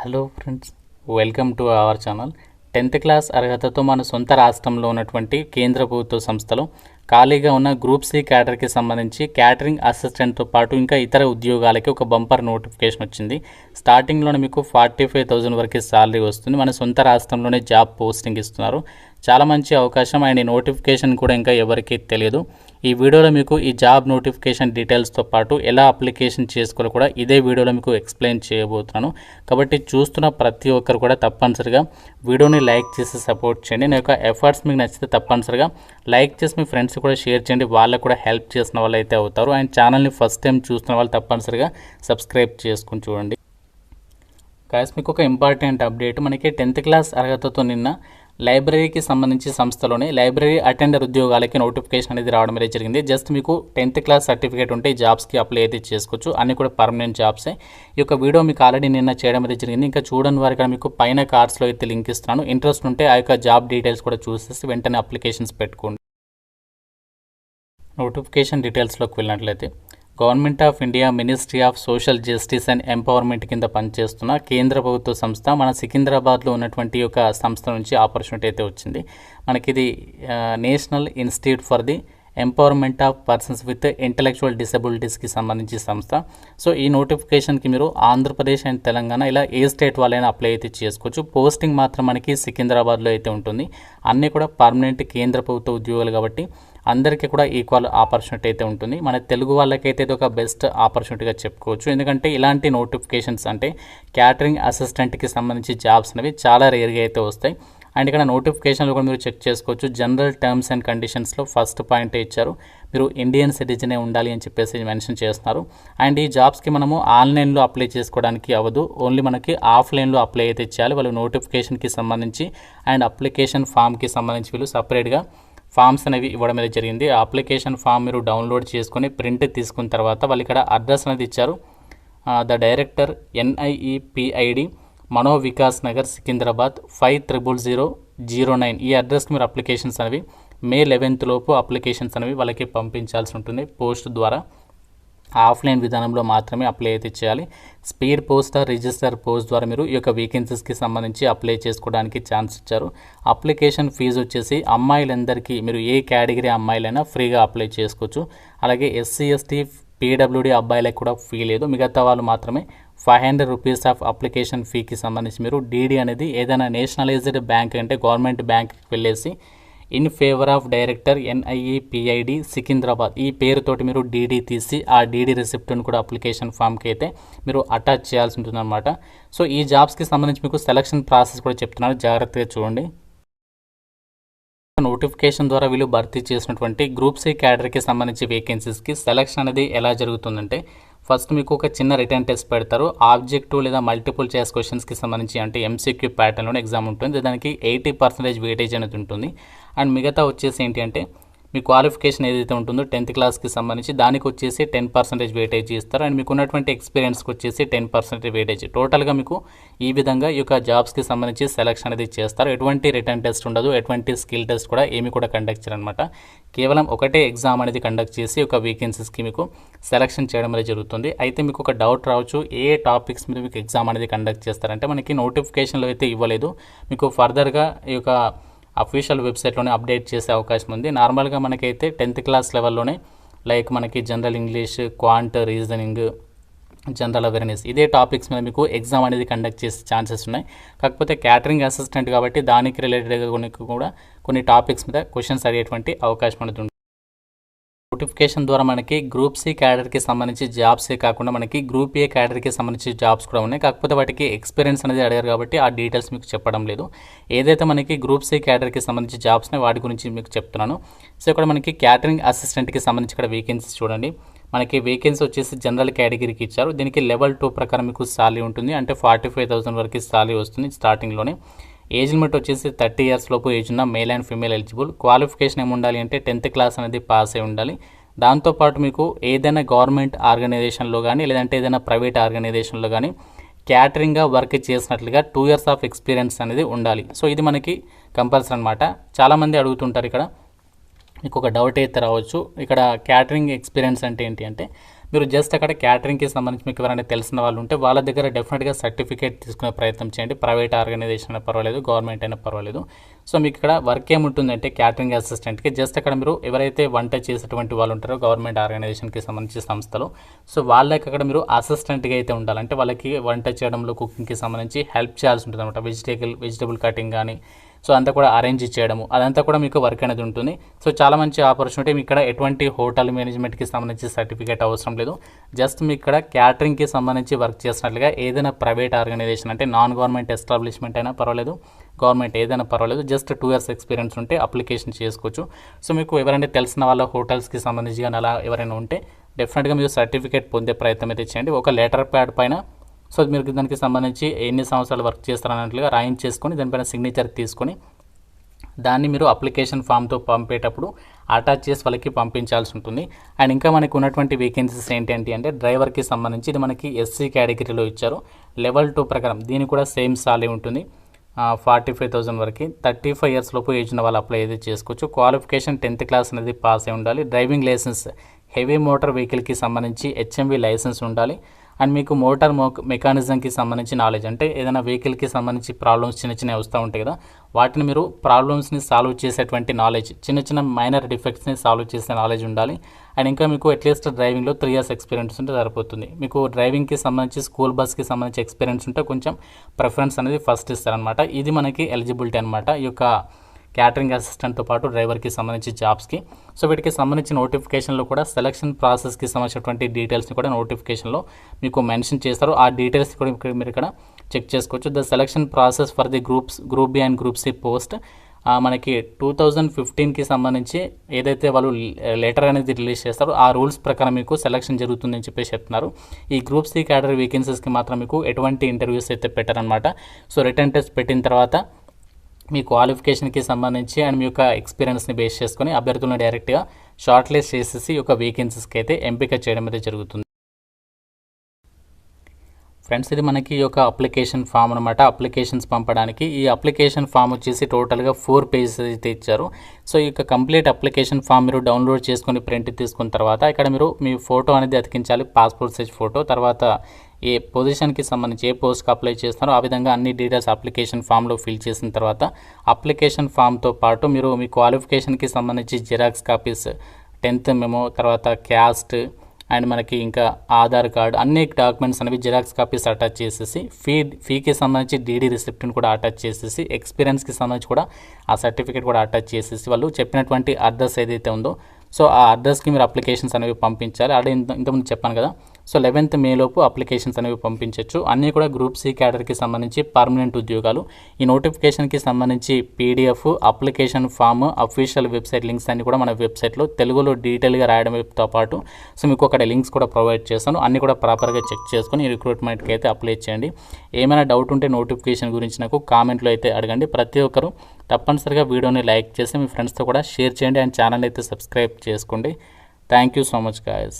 Hello friends, welcome to our channel. 10th class అర్హతతో మన సొంత రాష్ట్రంలో ఉన్నటువంటి కేంద్ర ప్రభుత్వ సంస్థలో ఖాళీగా ఉన్న గ్రూప్ సి క్యాడర్కి సంబంధించి క్యాటరింగ్ అసిస్టెంట్తో పాటు ఇంకా ఇతర ఉద్యోగాలకి ఒక బంపర్ నోటిఫికేషన్ వచ్చింది. స్టార్టింగ్లోనే మీకు 45,000 వరకు శాలరీ వస్తుంది. మన సొంత రాష్ట్రంలోనే జాబ్ పోస్టింగ్ ఇస్తున్నారు. చాలా మంచి అవకాశం అండ్ ఈ నోటిఫికేషన్ కూడా ఇంకా ఎవరికీ తెలియదు. ఈ వీడియోలో మీకు ఈ జాబ్ నోటిఫికేషన్ డీటెయిల్స్తో పాటు ఎలా అప్లికేషన్ చేసుకోవాలో కూడా ఇదే వీడియోలో మీకు ఎక్స్ప్లెయిన్ చేయబోతున్నాను. కాబట్టి చూస్తున్న ప్రతి ఒక్కరు కూడా తప్పనిసరిగా వీడియోని లైక్ చేసి సపోర్ట్ చేయండి. నా యొక్క ఎఫర్ట్స్ మీకు నచ్చితే తప్పనిసరిగా లైక్ చేసి మీ ఫ్రెండ్స్ కూడా షేర్ చేయండి. వాళ్ళకు కూడా హెల్ప్ చేసిన వాళ్ళు అయితే అవుతారు. అండ్ ఛానల్ని ఫస్ట్ టైం చూస్తున్న వాళ్ళు తప్పనిసరిగా సబ్స్క్రైబ్ చేసుకుని చూడండి. గాయస్, మీకు ఒక ఇంపార్టెంట్ అప్డేట్. మనకి 10th క్లాస్ అర్హతతో నిన్న లైబ్రరీకి సంబంధించి సంస్థలోనే లైబ్రరీ అటెండర్ ఉద్యోగాలకి నోటిఫికేషన్ అనేది రావడం అనేది జరిగింది. జస్ట్ మీకు 10th క్లాస్ సర్టిఫికేట్ ఉంటే ఈ జాబ్స్కి అప్లై అయితే చేసుకోవచ్చు. అన్నీ కూడా పర్మనెంట్ జాబ్సే. ఈ యొక్క వీడియో మీకు ఆల్రెడీ నిన్న చేయడం అనేది జరిగింది. ఇంకా చూడని వారికి మీకు పైన కార్డ్స్లో అయితే లింక్ ఇస్తున్నాను. ఇంట్రెస్ట్ ఉంటే ఆ యొక్క జాబ్ డీటెయిల్స్ కూడా చూసేసి వెంటనే అప్లికేషన్స్ పెట్టుకోండి. నోటిఫికేషన్ డీటెయిల్స్లోకి వెళ్ళినట్లయితే government of India ministry of social justice and empowerment కింద పనిచేస్తున్న కేంద్ర ప్రభుత్వ సంస్థ మన సికింద్రాబాద్లో ఉన్నటువంటి ఒక సంస్థ నుంచి ఆపర్చునిటీ అయితే వచ్చింది. మనకిది national institute for the empowerment of persons with intellectual డిసబిలిటీస్కి సంబంధించి సంస్థ. సో ఈ నోటిఫికేషన్కి మీరు ఆంధ్రప్రదేశ్ అండ్ తెలంగాణ ఇలా ఏ స్టేట్ వాళ్ళైనా అప్లై అయితే చేసుకోవచ్చు. పోస్టింగ్ మాత్రం మనకి సికింద్రాబాద్లో అయితే ఉంటుంది. అన్నీ కూడా పర్మనెంట్ కేంద్ర ప్రభుత్వ ఉద్యోగాలు కాబట్టి అందరికీ కూడా ఈక్వల్ ఆపర్చునిటీ అయితే ఉంటుంది. మన తెలుగు వాళ్ళకైతే ఇది ఒక బెస్ట్ ఆపర్చునిటీగా చెప్పుకోవచ్చు. ఎందుకంటే ఇలాంటి నోటిఫికేషన్స్ అంటే క్యాటరింగ్ అసిస్టెంట్కి సంబంధించి జాబ్స్ అనేవి చాలా రేర్గా అయితే వస్తాయి. అండ్ ఇక్కడ నోటిఫికేషన్లో కూడా మీరు చెక్ చేసుకోవచ్చు. జనరల్ టర్మ్స్ అండ్ కండిషన్స్లో ఫస్ట్ పాయింట్ ఇచ్చారు, మీరు ఇండియన్ సిటిజనే ఉండాలి అని చెప్పేసి మెన్షన్ చేస్తున్నారు. అండ్ ఈ జాబ్స్కి మనము ఆన్లైన్లో అప్లై చేసుకోవడానికి అవ్వదు, ఓన్లీ మనకి ఆఫ్లైన్లో అప్లై అయితే చేయాలి. వాళ్ళు నోటిఫికేషన్కి సంబంధించి అండ్ అప్లికేషన్ ఫామ్కి సంబంధించి వీళ్ళు సపరేట్గా ఫామ్స్ అనేవి ఇవ్వడం అనేది జరిగింది. ఆ అప్లికేషన్ ఫామ్ మీరు డౌన్లోడ్ చేసుకొని ప్రింట్ తీసుకున్న తర్వాత వాళ్ళు ఇక్కడ అడ్రస్ అనేది ఇచ్చారు. ద డైరెక్టర్ NIEPID మనో వికాస్ నగర్ సికింద్రాబాద్ 500009. ఈ అడ్రస్కి మీరు అప్లికేషన్స్ అనేవి May 11th లోపు అప్లికేషన్స్ అనేవి వాళ్ళకి పంపించాల్సి ఉంటుంది పోస్ట్ ద్వారా. ఆఫ్లైన్ విధానంలో మాత్రమే అప్లై అయితే చేయాలి. స్పీడ్ పోస్ట్ రిజిస్టర్ పోస్ట్ ద్వారా మీరు ఈ యొక్క వేకెన్సీస్కి సంబంధించి అప్లై చేసుకోవడానికి ఛాన్స్ ఇచ్చారు. అప్లికేషన్ ఫీజు వచ్చేసి అమ్మాయిలందరికీ, మీరు ఏ కేటగిరీ అమ్మాయిలైనా ఫ్రీగా అప్లై చేసుకోవచ్చు. అలాగే SC ST PWD అబ్బాయిలకు కూడా ఫీ లేదు. మిగతా వాళ్ళు మాత్రమే 500 రూపీస్ ఆఫ్ అప్లికేషన్ ఫీకి సంబంధించి మీరు DD అనేది ఏదైనా నేషనలైజ్డ్ బ్యాంక్ అంటే గవర్నమెంట్ బ్యాంక్కి వెళ్ళేసి in favour of director NIEPID Secunderabad ఈ పేరుతోటి మీరు DD తీసి ఆ DD రిసిప్ట్ను కూడా అప్లికేషన్ ఫామ్కి అయితే మీరు అటాచ్ చేయాల్సి ఉంటుందన్నమాట. సో ఈ జాబ్స్కి సంబంధించి మీకు సెలక్షన్ ప్రాసెస్ కూడా చెప్తున్నాను, జాగ్రత్తగా చూడండి. నోటిఫికేషన్ ద్వారా వీళ్ళు భర్తీ చేసినటువంటి గ్రూప్ సి క్యాడర్కి సంబంధించి వేకెన్సీస్కి సెలక్షన్ అనేది ఎలా జరుగుతుందంటే ఫస్ట్ మీకు ఒక చిన్న రిటర్న్ టెస్ట్ పెడతారు. ఆబ్జెక్టివ్ లేదా మల్టిపుల్ చాయిస్ క్వశ్చన్స్కి సంబంధించి అంటే MCQ ప్యాటర్న్లోనే ఎగ్జామ్ ఉంటుంది. దానికి 80% వెయిటేజ్ అనేది ఉంటుంది. అండ్ మిగతా వచ్చేసి ఏంటి అంటే మీ క్వాలిఫికేషన్ ఏదైతే ఉంటుందో 10th క్లాస్కి సంబంధించి దానికి వచ్చేసి 10% వెయిటేజ్ ఇస్తారు. అండ్ మీకు ఉన్నటువంటి ఎక్స్పీరియన్స్కి వచ్చేసి 10% వెయిటేజ్. టోటల్గా మీకు ఈ విధంగా ఈ యొక్క జాబ్స్కి సంబంధించి సెలక్షన్ అనేది చేస్తారు. ఎటువంటి రిటర్న్ టెస్ట్ ఉండదు, ఎటువంటి స్కిల్ టెస్ట్ కూడా ఏమి కూడా కండక్ట్ చేయరనమాట. కేవలం ఒకటే ఎగ్జామ్ అనేది కండక్ట్ చేసి ఒక వేకెన్సీస్కి మీకు సెలక్షన్ చేయడం అనేది జరుగుతుంది. అయితే మీకు ఒక డౌట్ రావచ్చు, ఏ టాపిక్స్ మీద మీకు ఎగ్జామ్ అనేది కండక్ట్ చేస్తారంటే మనకి నోటిఫికేషన్లో అయితే ఇవ్వలేదు. మీకు ఫర్దర్గా ఈ యొక్క అఫీషియల్ వెబ్సైట్లోనే అప్డేట్ చేసే అవకాశం ఉంది. నార్మల్గా మనకైతే 10th క్లాస్ లెవెల్లోనే లైక్ మనకి general English, quant, reasoning, general awareness ఇదే టాపిక్స్ మీద మీకు ఎగ్జామ్ అనేది కండక్ట్ చేసే ఛాన్సెస్ ఉన్నాయి. కాకపోతే క్యాటరింగ్ అసిస్టెంట్ కాబట్టి దానికి రిలేటెడ్గా కొన్ని టాపిక్స్ మీద క్వశ్చన్స్ అడిగేటువంటి అవకాశం అనేది ఉంటుంది. నోటిఫికేషన్ ద్వారా మనకి గ్రూప్ సి క్యాడర్కి సంబంధించి జాబ్సే కాకుండా మనకి గ్రూప్ ఏ క్యాడర్కి సంబంధించి జాబ్స్ కూడా ఉన్నాయి. కాకపోతే వాటికి ఎక్స్పీరియన్స్ అనేది అడిగారు కాబట్టి ఆ డీటెయిల్స్ మీకు చెప్పడం లేదు. ఏదైతే మనకి గ్రూప్ సి క్యాడర్కి సంబంధించి జాబ్స్ ఉన్నాయి వాటి గురించి మీకు చెప్తున్నాను. సో ఇక్కడ మనకి క్యాటరింగ్ అసిస్టెంట్కి సంబంధించి ఇక్కడ వేకెన్సీస్ చూడండి. మనకి వేకెన్సీ వచ్చేసి జనరల్ కేటగిరీకి ఇచ్చారు. దీనికి లెవెల్ 2 ప్రకారం మీకు సాలరీ ఉంటుంది. అంటే 45,000 వరకు సాలరీ వస్తుంది స్టార్టింగ్లోనే. ఏజ్ లిమిట్ వచ్చేసి 30 years లోపు ఏజ్ ఉన్న male and female eligible. Qualification ఏమి ఉండాలి అంటే 10th క్లాస్ అనేది పాస్ అయి ఉండాలి. దాంతోపాటు మీకు ఏదైనా గవర్నమెంట్ ఆర్గనైజేషన్లో కానీ లేదంటే ఏదైనా ప్రైవేట్ ఆర్గనైజేషన్లో కానీ క్యాటరింగ్గా వర్క్ చేసినట్లుగా 2 years ఆఫ్ ఎక్స్పీరియన్స్ అనేది ఉండాలి. సో ఇది మనకి కంపల్సరీ అనమాట. చాలామంది అడుగుతుంటారు, ఇక్కడ మీకు ఒక డౌట్ అయితే రావచ్చు. ఇక్కడ క్యాటరింగ్ ఎక్స్పీరియన్స్ అంటే ఏంటి అంటే మీరు జస్ట్ అక్కడ క్యాటరింగ్కి సంబంధించి మీకు ఎవరైనా తెలిసిన వాళ్ళు ఉంటే వాళ్ళ దగ్గర డెఫినెట్గా సర్టిఫికేట్ తీసుకునే ప్రయత్నం చేయండి. ప్రైవేట్ ఆర్గనైజేషన్ అయినా పర్వాలేదు, గవర్నమెంట్ అయినా పర్వాలేదు. సో మీకు ఇక్కడ వర్క్ ఏముంటుందంటే క్యాటరింగ్ అసిస్టెంట్కి జస్ట్ అక్కడ మీరు ఎవరైతే వంట చేసేటువంటి వాళ్ళు ఉంటారో గవర్నమెంట్ ఆర్గనైజేషన్కి సంబంధించి సంస్థలో, సో వాళ్ళకి అక్కడ మీరు అసిస్టెంట్గా అయితే ఉండాలంటే వాళ్ళకి వంట చేయడంలో కుకింగ్కి సంబంధించి హెల్ప్ చేయాల్సి ఉంటుంది అనమాట. వెజిటబుల్ కటింగ్ కానీ సో అంతా కూడా అరేంజ్ చేయడము అదంతా కూడా మీకు వర్క్ అనేది ఉంటుంది. సో చాలా మంచి ఆపర్చునిటీ. మీకు ఇక్కడ ఎటువంటి హోటల్ మేనేజ్మెంట్కి సంబంధించి సర్టిఫికేట్ అవసరం లేదు. జస్ట్ మీకు ఇక్కడ క్యాటరింగ్కి సంబంధించి వర్క్ చేసినట్లుగా ఏదైనా ప్రైవేట్ ఆర్గనైజేషన్ అంటే నాన్ గవర్నమెంట్ ఎస్టాబ్లిష్మెంట్ అయినా పర్వాలేదు, గవర్నమెంట్ ఏదైనా పర్వాలేదు, జస్ట్ 2 years ఎక్స్పీరియన్స్ ఉంటే అప్లికేషన్ చేసుకోవచ్చు. సో మీకు ఎవరైనా తెలిసిన వాళ్ళ హోటల్స్కి సంబంధించి కానీ అలా ఎవరైనా ఉంటే డెఫినెట్గా మీరు సర్టిఫికేట్ పొందే ప్రయత్నం అయితే చేయండి. ఒక లెటర్ ప్యాడ్ పైన సో మీరు దానికి సంబంధించి ఎన్ని సంవత్సరాలు వర్క్ చేస్తారన్నట్లుగా రాయించేసుకొని దానిపైన సిగ్నేచర్ తీసుకొని దాన్ని మీరు అప్లికేషన్ ఫామ్తో పంపేటప్పుడు అటాచ్ చేసి వాళ్ళకి పంపించాల్సి ఉంటుంది. అండ్ ఇంకా మనకు ఉన్నటువంటి వేకెన్సీస్ ఏంటి అంటే డ్రైవర్కి సంబంధించి ఇది మనకి ఎస్సీ కేటగిరీలో ఇచ్చారు. లెవెల్ 2 ప్రకారం దీనికి కూడా సేమ్ సాలరీ ఉంటుంది. 45,000 వరకు. 35 years లోపు ఏజ్ ఉన్న వాళ్ళు అప్లై అయితే చేసుకోవచ్చు. క్వాలిఫికేషన్ 10th క్లాస్ అనేది పాస్ అయి ఉండాలి. డ్రైవింగ్ లైసెన్స్ హెవీ మోటార్ వెహికల్కి సంబంధించి HMV లైసెన్స్ ఉండాలి. అండ్ మీకు మోటార్ మెకానిజంకి సంబంధించి నాలెడ్జ్ అంటే ఏదైనా వెహికల్కి సంబంధించి ప్రాబ్లమ్స్ చిన్న వస్తూ ఉంటాయి కదా, వాటిని మీరు ప్రాబ్లమ్స్ని సాల్వ్ చేసేటువంటి నాలెడ్జ్, చిన్న మైనర్ డిఫెక్ట్స్ని సాల్వ్ చేసే నాలెడ్జ్ ఉండాలి. అండ్ ఇంకా మీకు అట్లీస్ట్ డ్రైవింగ్లో 3 years ఎక్స్పీరియన్స్ ఉంటే సరిపోతుంది. మీకు డ్రైవింగ్కి సంబంధించి స్కూల్ బస్కి సంబంధించి ఎక్స్పీరియన్స్ ఉంటే కొంచెం ప్రిఫరెన్స్ అనేది ఫస్ట్ ఇస్తారనమాట. ఇది మనకి ఎలిజిబిలిటీ అనమాట ఈ యొక్క క్యాటరింగ్ అసిస్టెంట్తో పాటు డ్రైవర్కి సంబంధించి జాబ్స్కి. సో వీటికి సంబంధించి నోటిఫికేషన్లో కూడా సెలక్షన్ ప్రాసెస్కి సంబంధించినటువంటి డీటెయిల్స్ని కూడా నోటిఫికేషన్లో మీకు మెన్షన్ చేస్తారు. ఆ డీటెయిల్స్ కూడా మీరు ఇక్కడ చెక్ చేసుకోవచ్చు. The selection process for the group B and group C post మనకి 2015కి సంబంధించి ఏదైతే వాళ్ళు లెటర్ అనేది రిలీజ్ చేస్తారో ఆ రూల్స్ ప్రకారం మీకు సెలక్షన్ జరుగుతుందని చెప్పేసి చెప్తున్నారు. ఈ గ్రూప్ సి క్యాడర్ వేకెన్సీస్కి మాత్రం మీకు ఎటువంటి ఇంటర్వ్యూస్ అయితే పెట్టారనమాట. సో రిటర్న్ టెస్ట్ పెట్టిన తర్వాత మీ క్వాలిఫికేషన్కి సంబంధించి అండ్ మీ యొక్క ఎక్స్పీరియన్స్ని బేస్ చేసుకొని అభ్యర్థులను డైరెక్ట్గా షార్ట్ లిస్ట్ చేసేసి ఈ యొక్క వేకెన్సీస్కి అయితే ఎంపిక చేయడం అయితే జరుగుతుంది. ఫ్రెండ్స్ ఇది మనకి ఈ యొక్క అప్లికేషన్ ఫామ్ అనమాట. అప్లికేషన్స్ పంపడానికి ఈ అప్లికేషన్ ఫామ్ వచ్చేసి టోటల్గా 4 pages అయితే ఇచ్చారు. సో ఈ యొక్క కంప్లీట్ అప్లికేషన్ ఫామ్ మీరు డౌన్లోడ్ చేసుకొని ప్రింట్ తీసుకున్న తర్వాత ఇక్కడ మీరు మీ ఫోటో అనేది అతికించాలి, పాస్పోర్ట్ సైజ్ ఫోటో. తర్వాత ఏ పొజిషన్కి సంబంధించి ఏ పోస్ట్కి అప్లై చేస్తున్నారో ఆ విధంగా అన్ని డీటెయిల్స్ అప్లికేషన్ ఫామ్లో ఫిల్ చేసిన తర్వాత అప్లికేషన్ ఫామ్తో పాటు మీరు మీ క్వాలిఫికేషన్కి సంబంధించి జిరాక్స్ కాపీస్, 10th మెమో, తర్వాత క్యాస్ట్ అండ్ మనకి ఇంకా ఆధార్ కార్డు అన్ని డాక్యుమెంట్స్ అనేవి జిరాక్స్ కాపీస్ అటాచ్ చేసేసి ఫీకి సంబంధించి డీడీ రిసిప్ట్ని కూడా అటాచ్ చేసేసి ఎక్స్పీరియన్స్కి సంబంధించి కూడా ఆ సర్టిఫికేట్ కూడా అటాచ్ చేసేసి వాళ్ళు చెప్పినటువంటి అడ్రస్ ఏదైతే ఉందో సో ఆ అడ్రస్కి మీరు అప్లికేషన్స్ అనేవి పంపించాలి. అదే ఇంతకుముందు చెప్పాను కదా. సో 11th May లోపు అప్లికేషన్స్ అనేవి పంపించవచ్చు. అన్నీ కూడా గ్రూప్ సి క్యాడర్కి సంబంధించి పర్మనెంట్ ఉద్యోగాలు. ఈ నోటిఫికేషన్కి సంబంధించి PDF, application form, official website links అన్ని కూడా మన వెబ్సైట్లో తెలుగులో డీటెయిల్గా రాయడంతో పాటు సో మీకు అక్కడ లింక్స్ కూడా ప్రొవైడ్ చేస్తాను. అన్నీ కూడా ప్రాపర్గా చెక్ చేసుకొని ఈ రిక్రూట్మెంట్కి అయితే అప్లై చేయండి. ఏమైనా డౌట్ ఉంటే నోటిఫికేషన్ గురించి నాకు కామెంట్లో అయితే అడగండి. ప్రతి ఒక్కరు తప్పనిసరిగా వీడియోని లైక్ చేసి మీ ఫ్రెండ్స్తో కూడా షేర్ చేయండి అండ్ ఛానల్ అయితే సబ్స్క్రైబ్ చేసుకోండి. Thank you so much guys.